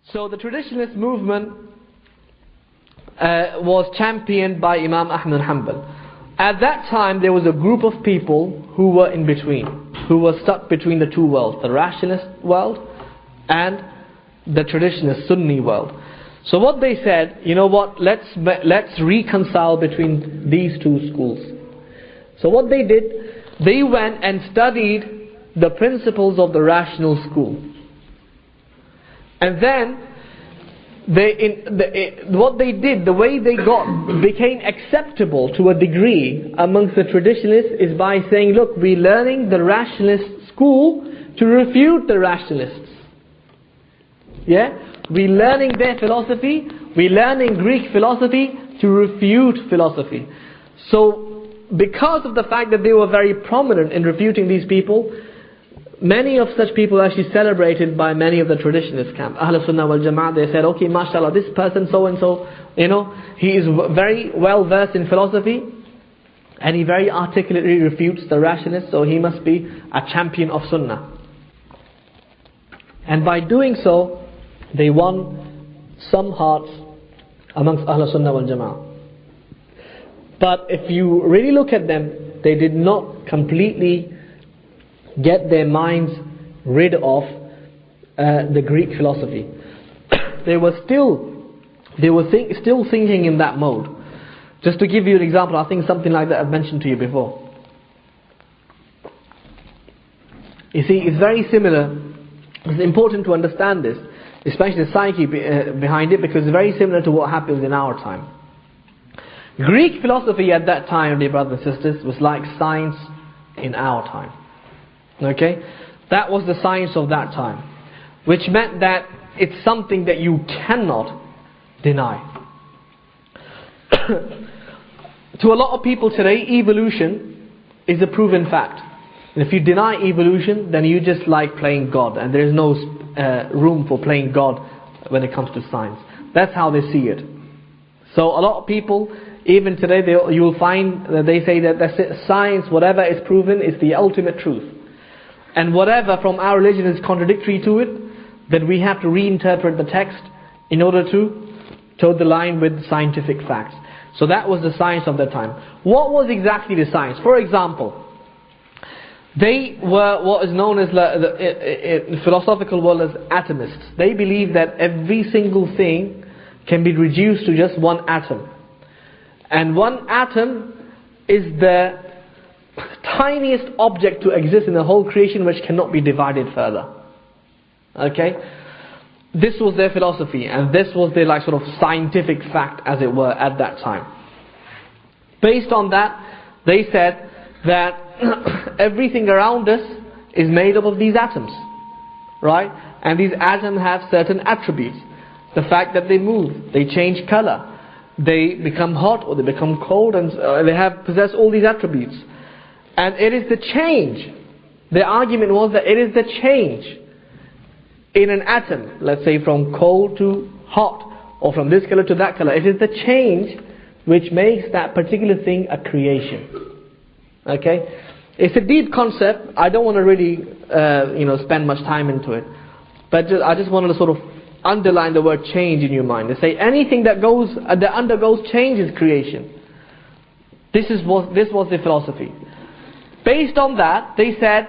So the traditionalist movement was championed by Imam Ahmad bin Hanbal. At that time there was a group of people who were in between, who were stuck between the two worlds, the rationalist world and the traditionalist Sunni world. So what they said, you know what, let's reconcile between these two schools. So what they did, they went and studied the principles of the rational school. And then what they did, the way they became acceptable to a degree amongst the traditionalists is by saying, look, we're learning the rationalist school to refute the rationalists. Yeah? We're learning their philosophy, we're learning Greek philosophy to refute philosophy. So, because of the fact that they were very prominent in refuting these people, many of such people are actually celebrated by many of the traditionalist camp. Ahl Sunnah wal Jama'ah, they said, okay, mashallah, this person so and so, you know, he is very well versed in philosophy and he very articulately refutes the rationalists, so he must be a champion of Sunnah. And by doing so, they won some hearts amongst Ahl Sunnah wal Jama'ah. But if you really look at them, they did not completely get their minds rid of the Greek philosophy. They were still thinking in that mode. Just to give you an example, I think something like that I've mentioned to you before. You see, it's very similar. It's important to understand this, especially the psyche behind it, because it's very similar to what happens in our time. Greek philosophy at that time, dear brothers and sisters, was like science in our time. Okay? That was the science of that time, which meant that it's something that you cannot deny. To a lot of people today, evolution is a proven fact. And if you deny evolution, then you just like playing God, and there is no room for playing God when it comes to science. That's how they see it. So a lot of people, even today, you will find that they say that that's it, science, whatever is proven, is the ultimate truth. And whatever from our religion is contradictory to it, then we have to reinterpret the text in order to toe the line with scientific facts. So that was the science of that time. What was exactly the science? For example, they were what is known as in the philosophical world as atomists. They believe that every single thing can be reduced to just one atom. And one atom is the tiniest object to exist in the whole creation, which cannot be divided further. Okay? This was their philosophy, and this was their like sort of scientific fact, as it were, at that time. Based on that, they said that everything around us is made up of these atoms, right? And these atoms have certain attributes. The fact that they move, they change color, they become hot or they become cold, and they possess all these attributes. And it is the change. The argument was that it is the change in an atom, let's say from cold to hot, or from this color to that color. It is the change which makes that particular thing a creation. Okay? It's a deep concept. I don't want to really spend much time into it. But I just wanted to sort of underline the word change in your mind. They say anything that undergoes change is creation. This was the philosophy. Based on that, they said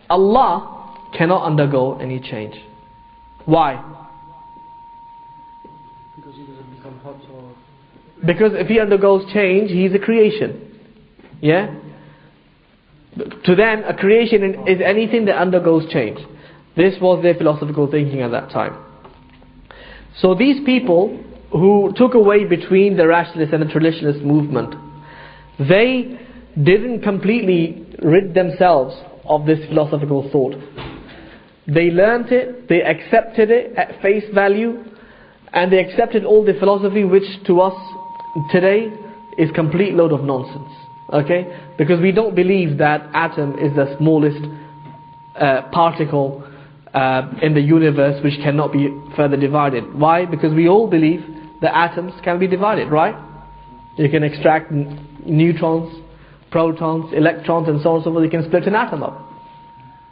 Allah cannot undergo any change. Why? Because he doesn't become hot or... Because if he undergoes change, he is a creation. Yeah? To them, a creation is anything that undergoes change. This was their philosophical thinking at that time. So these people who took away between the rationalist and the traditionalist movement, they didn't completely rid themselves of this philosophical thought. They learnt it, they accepted it at face value, and they accepted all the philosophy which to us today is complete load of nonsense. Okay? Because we don't believe that atom is the smallest particle in the universe which cannot be further divided. Why? Because we all believe that atoms can be divided, right? You can extract neutrons, protons, electrons, and so on and so forth. You can split an atom up.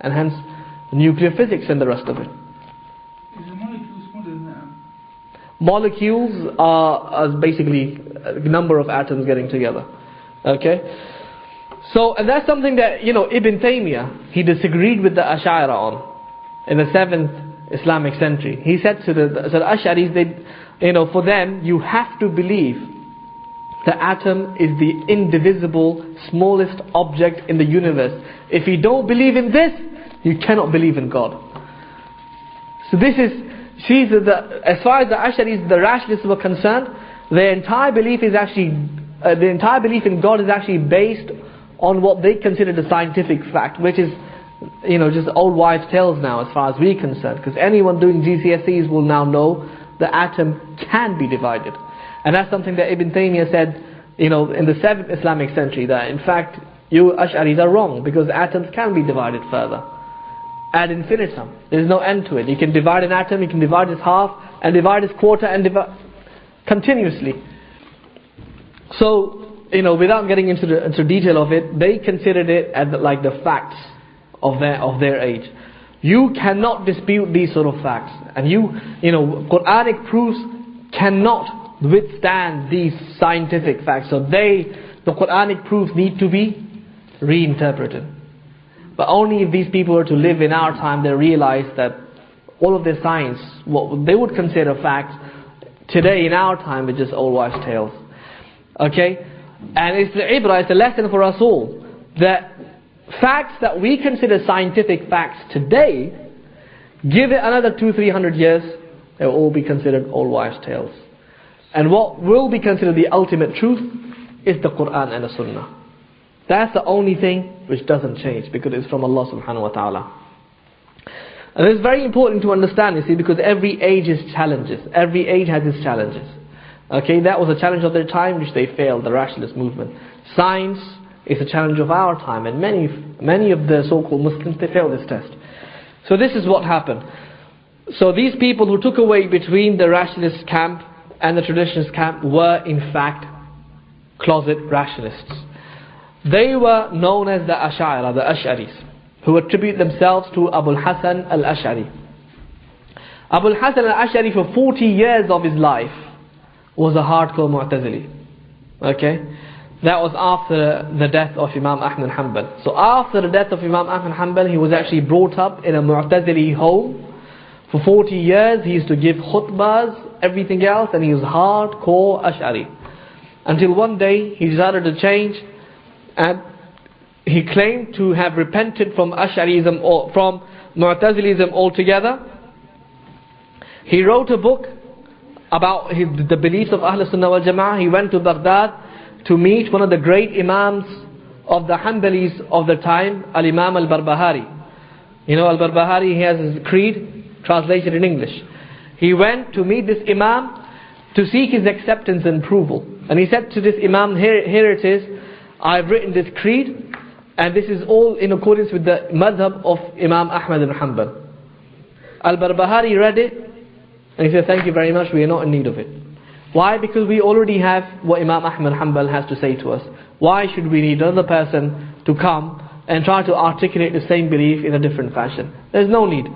And hence, nuclear physics and the rest of it. Is the molecule smaller than the atom? Molecules are basically a number of atoms getting together. Okay? So, and that's something that, Ibn Taymiyyah, he disagreed with the Ash'a'irah on in the 7th Islamic century. He said to the Ash'aris, for them, you have to believe the atom is the indivisible, smallest object in the universe. If you don't believe in this, you cannot believe in God. So this is, as far as the Ash'aris, the rationalists were concerned, their entire belief is actually, the entire belief in God is actually based on what they considered a scientific fact, which is, just old wives' tales now as far as we're concerned. Because anyone doing GCSEs will now know the atom can be divided. And that's something that Ibn Taymiyyah said, in the 7th Islamic century, that in fact, you Ash'aris are wrong, because atoms can be divided further. Ad infinitum. There's no end to it. You can divide an atom, you can divide its half, and divide its quarter, and divide continuously. So, without getting into detail of it, they considered it as like the facts of their age. You cannot dispute these sort of facts, and Quranic proofs cannot withstand these scientific facts. So the Quranic proofs need to be reinterpreted. But only if these people were to live in our time, they realize that all of their science, what they would consider facts, today in our time is just old wives' tales. Okay? And it's the ibrah, it's a lesson for us all, that facts that we consider scientific facts today, give it another 200-300 years, they will all be considered old wives' tales. And what will be considered the ultimate truth is the Quran and the Sunnah. That's the only thing which doesn't change, because it's from Allah subhanahu wa ta'ala. And it's very important to understand, because every age has challenges. Every age has its challenges. Okay, that was a challenge of their time which they failed, the rationalist movement. Science is a challenge of our time, and many of the so-called Muslims, they failed this test. So this is what happened. So these people who took away between the rationalist camp and the traditionalist camp were in fact closet rationalists. They were known as the ASHA'IRAH, the Ash'aris, who attribute themselves to Abul Hasan al-Ash'ari. Abul Hasan al-Ash'ari, for 40 years of his life, was a hardcore Mu'tazili. Okay? That was after the death of Imam Ahmad Hanbal. So after the death of Imam Ahmad Hanbal, he was actually brought up in a Mu'tazili home. For 40 years, he used to give khutbahs, everything else, and he was hardcore Ash'ari. Until one day, he decided to change, and he claimed to have repented from Ash'arism, or from Mu'tazilism altogether. He wrote a book about the beliefs of Ahl Sunnah wal Jama'ah. He went to Baghdad to meet one of the great Imams of the Hanbalis of the time, Al-Imam Al-Barbahari. Al-Barbahari, he has his creed translated in English. He went to meet this Imam to seek his acceptance and approval. And he said to this Imam, here it is, I've written this creed, and this is all in accordance with the madhab of Imam Ahmad ibn Hanbal. Al-Barbahari read it, and he said, thank you very much, we are not in need of it. Why? Because we already have what Imam Ahmad Hanbal has to say to us. Why should we need another person to come and try to articulate the same belief in a different fashion? There's no need.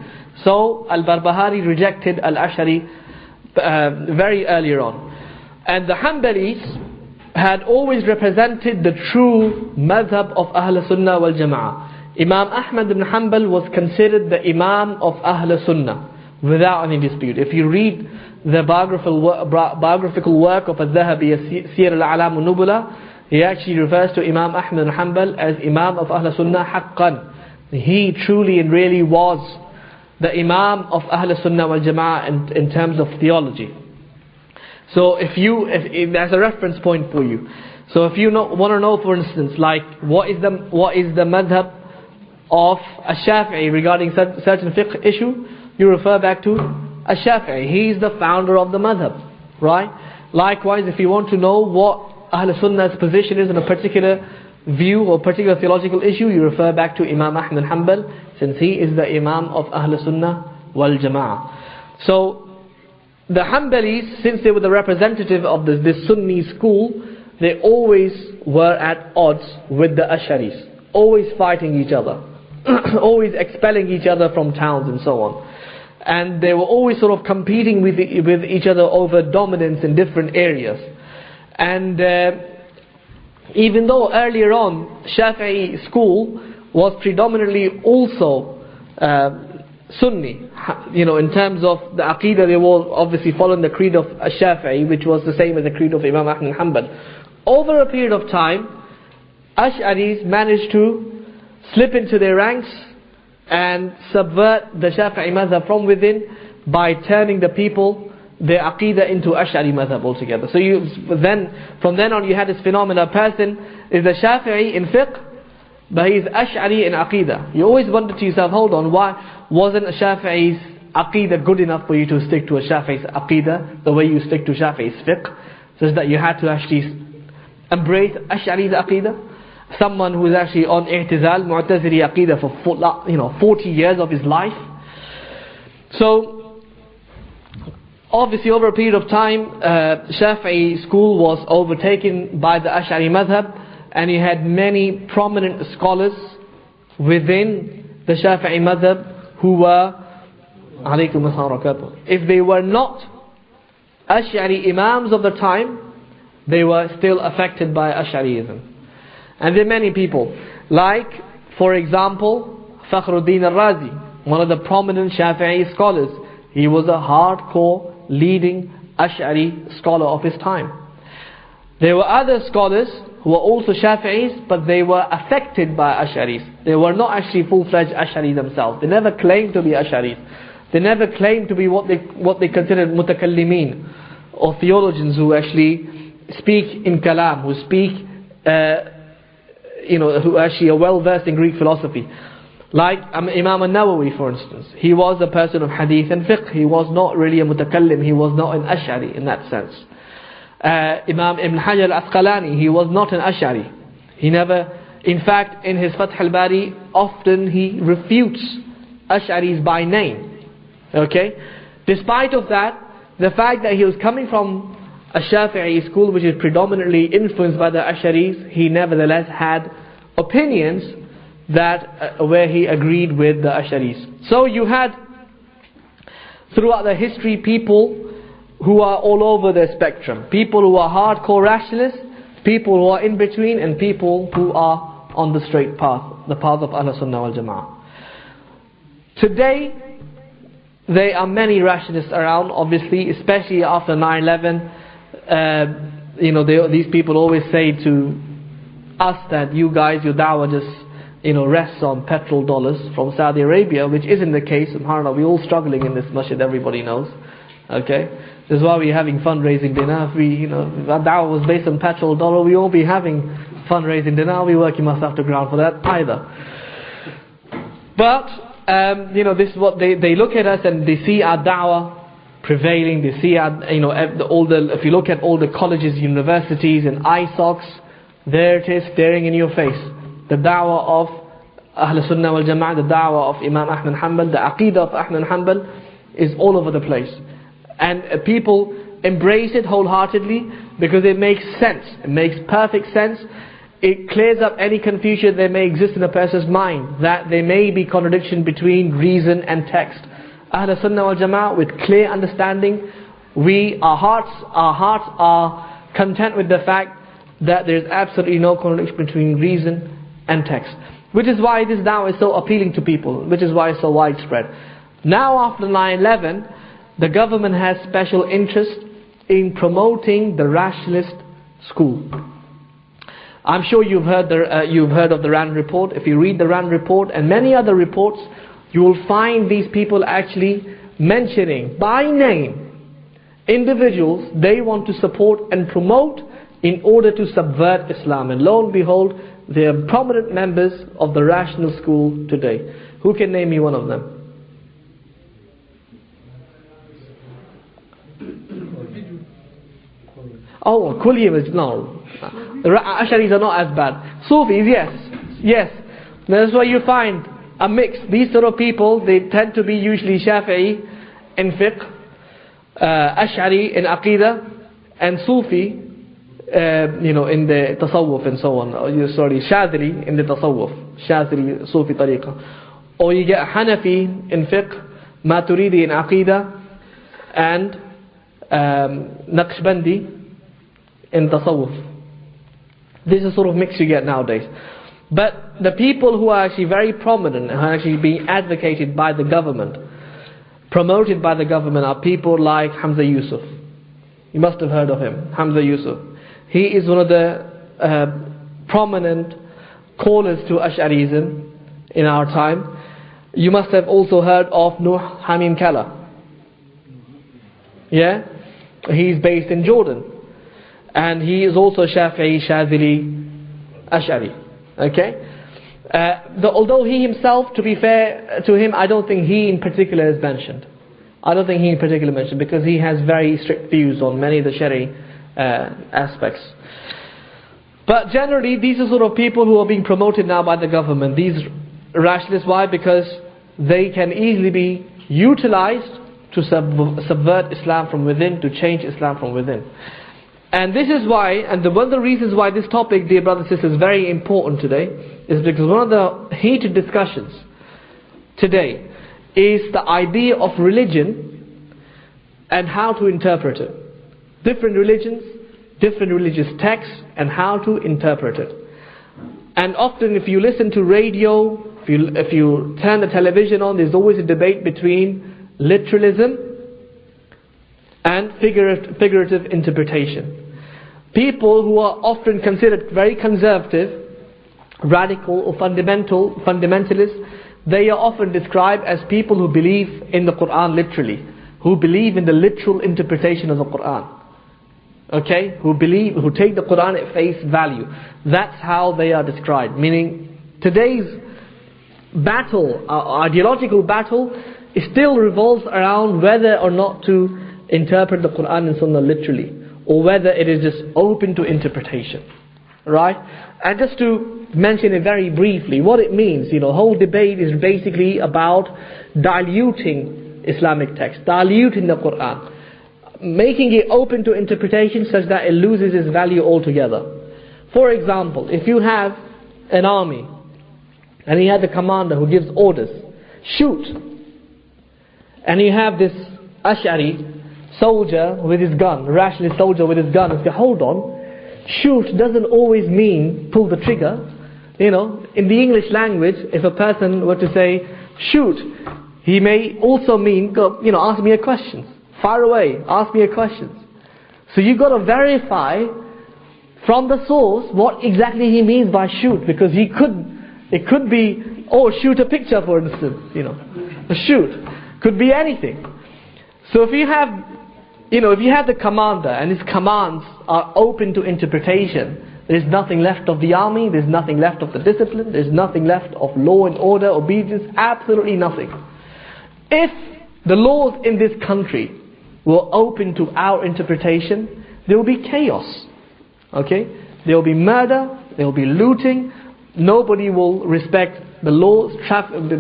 So Al-Barbahari rejected Al-Ash'ari very earlier on. And the Hanbalis had always represented the true madhab of Ahl Sunnah wal Jama'ah. Imam Ahmad ibn Hanbal was considered the Imam of Ahl Sunnah, without any dispute. If you read the biographical work of Al-Dhahabi, Siyar al-A'lam al-Nubula, he actually refers to Imam Ahmad ibn Hanbal as Imam of Ahl Sunnah haqqan. He truly and really was the Imam of Ahl Sunnah wal Jama'ah in terms of theology. So if there's a reference point for you. So if you want to know, for instance, like what is the madhab of Al-Shafi'i regarding certain fiqh issue, you refer back to Al-Shafi'i. He is the founder of the madhab, right? Likewise, if you want to know what Ahl Sunnah's position is in a particular view or particular theological issue, you refer back to Imam Ahmad Hanbal, since he is the Imam of Ahl Sunnah wal Jama'ah. So the Hanbalis, since they were the representative of this Sunni school, they always were at odds with the Ash'aris, always fighting each other, always expelling each other from towns and so on. and they were always sort of competing with each other over dominance in different areas. And even though earlier on Shafi'i school was predominantly also Sunni, in terms of the Aqidah, they were obviously following the creed of Al-Shafi'i, which was the same as the creed of Imam Ahmad Hanbal. Over a period of time, Ash'aris managed to slip into their ranks and subvert the Shafi'i madhab from within by turning the people, their Aqidah, into Ash'ari madhab altogether. So from then on you had this phenomenon: a person is a Shafi'i in fiqh, but he is Ash'ari in Aqidah. You always wonder to yourself, hold on, why wasn't a Shafi'i's Aqidah good enough for you to stick to a Shafi'i's Aqidah the way you stick to Shafi'i's fiqh, such that you had to actually embrace Ash'ari's Aqidah? Someone who is actually on I'tizal, Mu'tazili Aqidah for 40 years of his life. So obviously over a period of time, Shafi'i school was overtaken by the Ash'ari madhab, and you had many prominent scholars within the Shafi'i madhab who were, if they were not Ash'ari imams of the time, they were still affected by Ash'ariism. And there are many people, like, for example, Fakhruddin al-Razi, one of the prominent Shafi'i scholars. He was a hardcore, leading Ash'ari scholar of his time. There were other scholars who were also Shafi'is, but they were affected by Ash'aris. They were not actually full-fledged Ash'ari themselves. They never claimed to be Ash'aris. They never claimed to be what they considered mutakallimin, or theologians who actually speak in kalam, who speak who actually are well versed in Greek philosophy. Like Imam al-Nawawi, for instance. He was a person of hadith and fiqh. He was not really a mutakallim. He was not an Ash'ari in that sense. Imam Ibn Hajar al-Asqalani, he was not an Ash'ari. He never, in fact, in his Fath al-Bari, often he refutes Ash'aris by name. Okay? Despite of that, the fact that he was coming from a Shafi'i school which is predominantly influenced by the Ash'aris, he nevertheless had opinions that where he agreed with the Ash'aris. So you had throughout the history people who are all over the spectrum. People who are hardcore rationalists, people who are in between, and people who are on the straight path, the path of Ahl Sunnah wal Jama'ah. Today, there are many rationalists around, obviously, especially after 9/11. These people always say to us that you guys, your da'wah just rests on petrol dollars from Saudi Arabia, which isn't the case. SubhanAllah, we're all struggling in this masjid, everybody knows. Okay, this is why we're having fundraising dinner. If our da'wah was based on petrol dollar, we won't be having fundraising dinner. I'll be working myself to ground for that either. But this is what they look at us and they see our da'wah prevailing. They see our, if you look at all the colleges, universities and ISOCs, there it is staring in your face. The da'wah of Ahl Sunnah wal Jama'ah, the da'wah of Imam Ahmad Hanbal, the Aqidah of Ahmad Hanbal is all over the place. And people embrace it wholeheartedly because it makes sense. It makes perfect sense. It clears up any confusion that may exist in a person's mind, that there may be contradiction between reason and text. Ahl Sunnah wal Jama'ah, with clear understanding, our hearts are content with the fact that there is absolutely no contradiction between reason and text. Which is why this da'wah is so appealing to people, which is why it's so widespread. Now after 9/11, the government has special interest in promoting the rationalist school. I'm sure you've heard of the Rand report. If you read the Rand report and many other reports, you will find these people actually mentioning by name individuals they want to support and promote in order to subvert Islam. And lo and behold, they are prominent members of the rational school today. Who can name me one of them? Oh, Kulliyim is no. The Ash'aris are not as bad. Sufis, yes. That's why you find a mix. These sort of people, they tend to be usually Shafi'i in fiqh, Ash'ari in Aqidah, and Sufi, in the Tasawwuf and so on. Shadhili in the Tasawwuf, Shadhili, Sufi tariqah. Or you get Hanafi in fiqh, Maturidi in Aqidah, and Naqshbandi in Tasawwuf. This is sort of mix you get nowadays. But the people who are actually very prominent and are actually being advocated by the government, promoted by the government, are people like Hamza Yusuf. You must have heard of him, Hamza Yusuf. He is one of the prominent callers to Ash'arism in our time. You must have also heard of Nuh Hamim Kala. Yeah? He's based in Jordan. And he is also Shafi'i, Shazili, Ash'ari. Okay? Although he himself, to be fair to him, I don't think he in particular is mentioned. I don't think he in particular mentioned, because he has very strict views on many of the Shari aspects. But generally, these are sort of people who are being promoted now by the government. These rationalists, why? Because they can easily be utilized to subvert Islam from within, to change Islam from within. And this is why, and one of the reasons why this topic, dear brothers and sisters, is very important today, is because one of the heated discussions today is the idea of religion and how to interpret it. Different religions, different religious texts, and how to interpret it. And often if you listen to radio, if you turn the television on, there's always a debate between literalism and figurative interpretation. People who are often considered very conservative, radical or fundamentalists, they are often described as people who believe in the Quran literally, who believe in the literal interpretation of the Quran. Okay? Who take the Quran at face value. That's how they are described. Meaning, today's battle, our ideological battle, it still revolves around whether or not to interpret the Quran and Sunnah literally, or whether it is just open to interpretation. Right? And just to mention it very briefly, what it means, the whole debate is basically about diluting Islamic text, diluting the Quran, making it open to interpretation such that it loses its value altogether. For example, if you have an army, and you have the commander who gives orders, shoot, and you have this Ash'ari soldier with his gun, rationalist soldier with his gun, and say, hold on, shoot doesn't always mean pull the trigger. In the English language, if a person were to say shoot, he may also mean go, ask me a question, fire away, ask me a question. So you've got to verify from the source what exactly he means by shoot, because it could be, shoot a picture, for instance, a shoot could be anything. So if you have the commander and his commands are open to interpretation, there's nothing left of the army, there's nothing left of the discipline, there's nothing left of law and order, obedience, absolutely nothing. If the laws in this country were open to our interpretation, there will be chaos. Okay? There will be murder, there will be looting, nobody will respect the laws,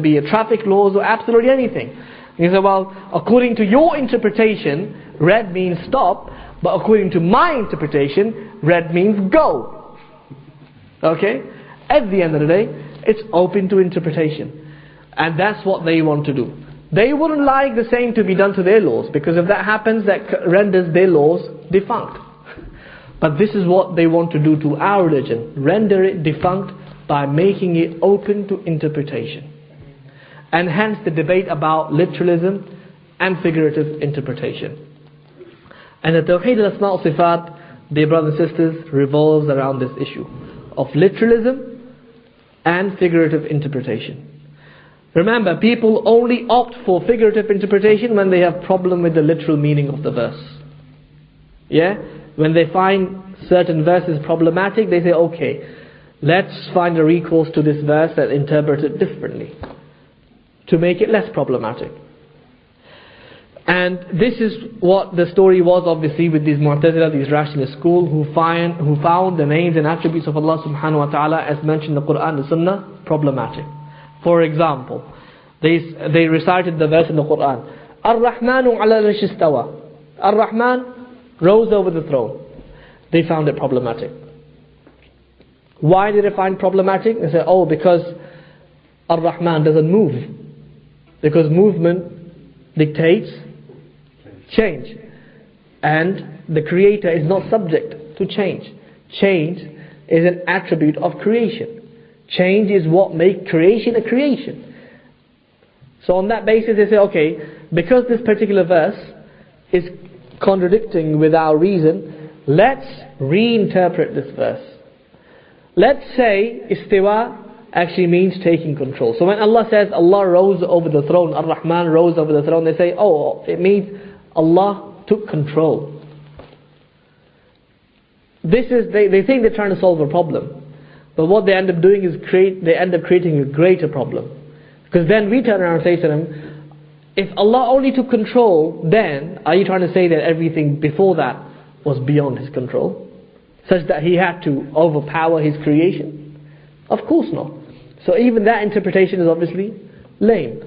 be it traffic laws or absolutely anything. You say, well, according to your interpretation, red means stop, but according to my interpretation, red means go. Okay? At the end of the day, it's open to interpretation. And that's what they want to do. They wouldn't like the same to be done to their laws, because if that happens, that renders their laws defunct. But this is what they want to do to our religion, render it defunct by making it open to interpretation. And hence the debate about literalism and figurative interpretation. And the Tawheed al-Asma' al-Sifat, dear brothers and sisters, revolves around this issue of literalism and figurative interpretation. Remember, people only opt for figurative interpretation when they have problem with the literal meaning of the verse. Yeah? When they find certain verses problematic, they say, okay, let's find a recourse to this verse and interpret it differently, to make it less problematic. And this is what the story was, obviously, with these Mu'tazila, these rationalist school, who found the names and attributes of Allah subhanahu wa ta'ala, as mentioned in the Quran and Sunnah, problematic. For example, they recited the verse in the Quran, Ar-Rahmanu ala al-Arsh istawa. Ar-Rahman rose over the throne. They found it problematic. Why did they find problematic? They said, because Ar-Rahman doesn't move. Because movement dictates change. And the Creator is not subject to change. Change is an attribute of creation. Change is what makes creation a creation. So on that basis they say, okay, because this particular verse is contradicting with our reason, let's reinterpret this verse. Let's say istiwa actually means taking control. So when Allah says Allah rose over the throne, Ar-Rahman rose over the throne, they say, oh, it means Allah took control. This is, they think they're trying to solve a problem, but what they end up doing is they end up creating a greater problem. Because then we turn around and say to them, if Allah only took control, then are you trying to say that everything before that was beyond His control, such that He had to overpower His creation? Of course not. So even that interpretation is obviously lame.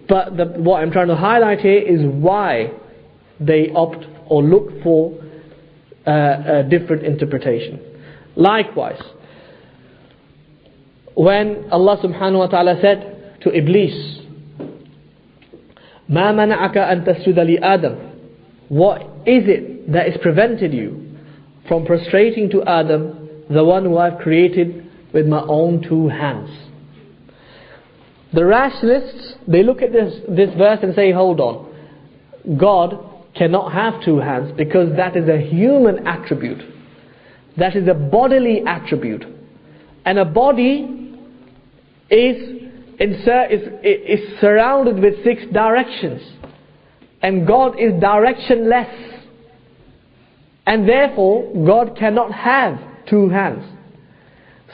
But what I'm trying to highlight here is why they opt or look for a different interpretation. Likewise, when Allah subhanahu wa ta'ala said to Iblis, مَا مَنَعَكَ أَن تَسْجُدَ لِآدَمَ, what is it that is prevented you from prostrating to Adam, the one who I've created with my own two hands? The rationalists, they look at this verse and say, hold on, God cannot have two hands because that is a human attribute. That is a bodily attribute. And a body is surrounded with 6 directions. And God is directionless. And therefore, God cannot have two hands.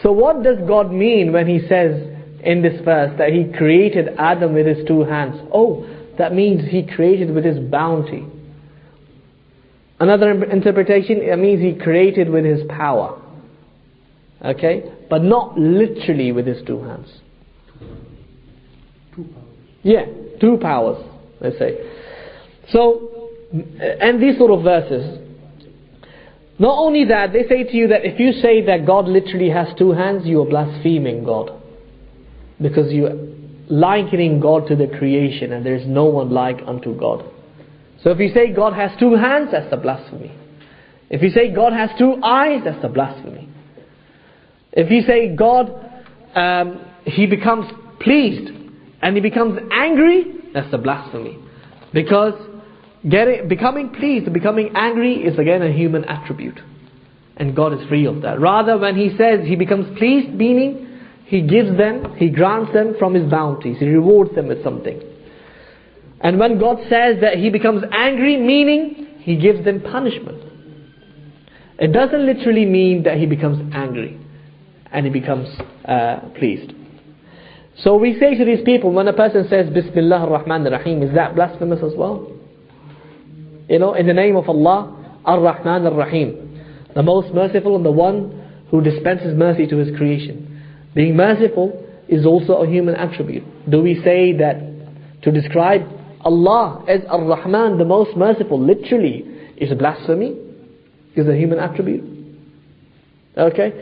So what does God mean when He says in this verse that He created Adam with His two hands? Oh, that means He created with His bounty. Another interpretation, it means He created with His power. Okay? But not literally with His two hands. Two powers. Yeah, two powers, let's say. So, and these sort of verses, not only that, they say to you that if you say that God literally has two hands, you are blaspheming God. Because you are likening God to the creation, and there is no one like unto God. So if you say God has two hands, that's a blasphemy. If you say God has two eyes, that's a blasphemy. If you say God, He becomes pleased and He becomes angry, that's a blasphemy. Because becoming pleased and becoming angry is again a human attribute. And God is free of that. Rather, when He says He becomes pleased, meaning He gives them, He grants them from His bounties, He rewards them with something. And when God says that He becomes angry, meaning He gives them punishment. It doesn't literally mean that He becomes angry and He becomes pleased. So we say to these people, when a person says Bismillah ar-Rahman ar-Rahim, is that blasphemous as well? You know, in the name of Allah, Ar-Rahman ar-Rahim, the most merciful and the one who dispenses mercy to His creation. Being merciful is also a human attribute. Do we say that to describe Allah as Ar-Rahman, the most merciful, literally is a blasphemy? Is a human attribute? Okay?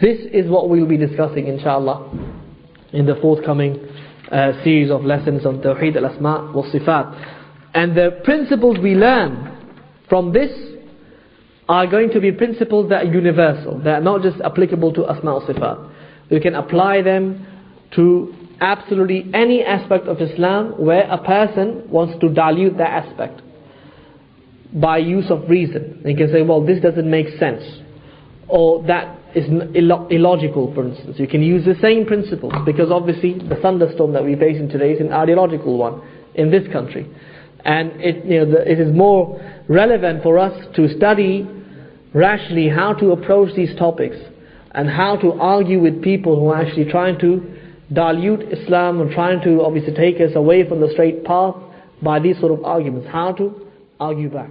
This is what we'll be discussing inshallah in the forthcoming series of lessons on Tawheed al-Asma' wa Sifat. And the principles we learn from this are going to be principles that are universal, that are not just applicable to Asma' wa Sifat. We can apply them to absolutely any aspect of Islam where a person wants to dilute that aspect by use of reason. They can say, well, this doesn't make sense, or that is illogical, for instance. You can use the same principles, because obviously the thunderstorm that we're facing today is an ideological one in this country. And it is more relevant for us to study rationally how to approach these topics and how to argue with people who are actually trying to dilute Islam and trying to obviously take us away from the straight path by these sort of arguments. How to argue back.